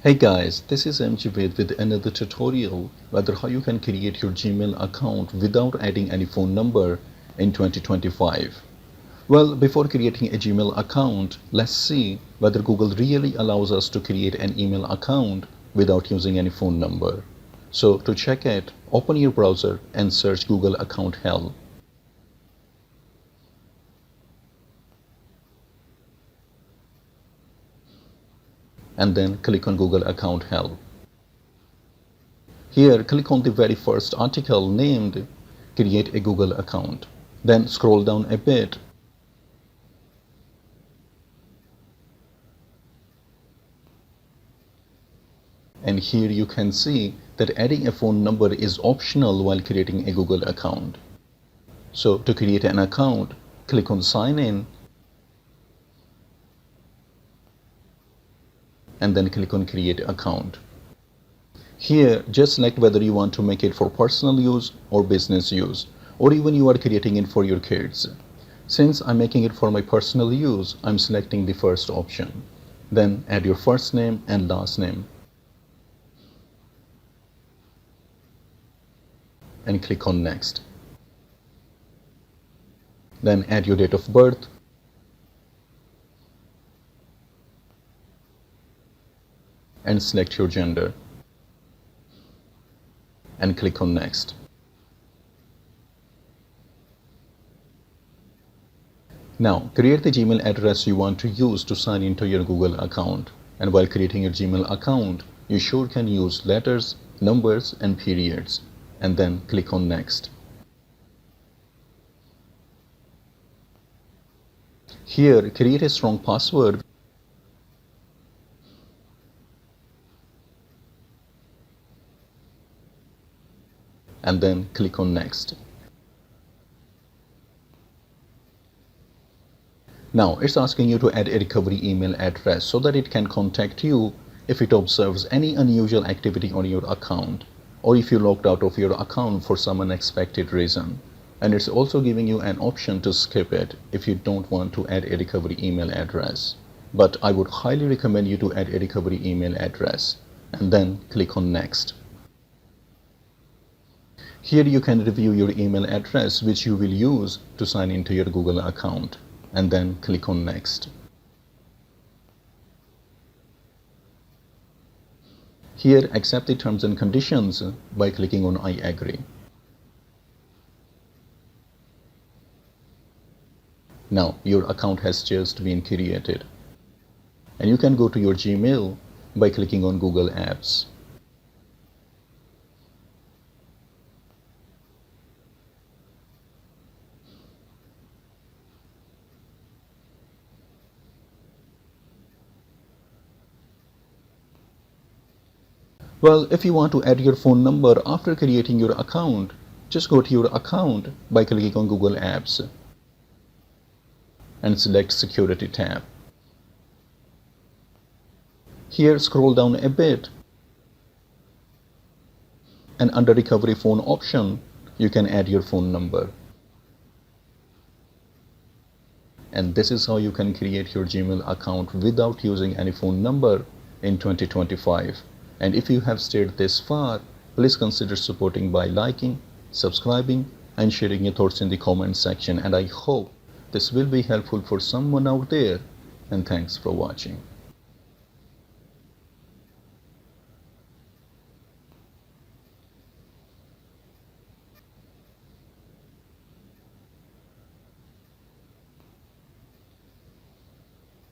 Hey guys, this is mjavedva with another tutorial whether how you can create your Gmail account without adding any phone number in 2025. Well, before creating a Gmail account, let's see whether Google really allows us to create an email account without using any phone number. So to check it, open your browser and search Google account help. And then click on Google account help. Here, click on the very first article named Create a Google account. Then scroll down a bit. And here you can see that adding a phone number is optional while creating a Google account. So to create an account, click on Sign In and then click on Create Account. Here, just select whether you want to make it for personal use or business use, or even you are creating it for your kids. Since I'm making it for my personal use, I'm selecting the first option. Then add your first name and last name. And click on Next. Then add your date of birth, and select your gender. And click on Next. Now, create the Gmail address you want to use to sign into your Google account. And while creating your Gmail account, you sure can use letters, numbers, and periods. And then click on Next. Here, create a strong password and then click on Next. Now it's asking you to add a recovery email address so that it can contact you if it observes any unusual activity on your account, or if you logged out of your account for some unexpected reason. And it's also giving you an option to skip it if you don't want to add a recovery email address. But I would highly recommend you to add a recovery email address and then click on Next. Here you can review your email address which you will use to sign into your Google account, and then click on Next. Here, accept the terms and conditions by clicking on I agree. Now your account has just been created, and you can go to your Gmail by clicking on Google Apps. Well, if you want to add your phone number after creating your account, just go to your account by clicking on Google Apps and select Security tab. Here, scroll down a bit, and under Recovery Phone option, you can add your phone number. And this is how you can create your Gmail account without using any phone number in 2025. And if you have stayed this far, please consider supporting by liking, subscribing, and sharing your thoughts in the comment section. And I hope this will be helpful for someone out there. And thanks for watching.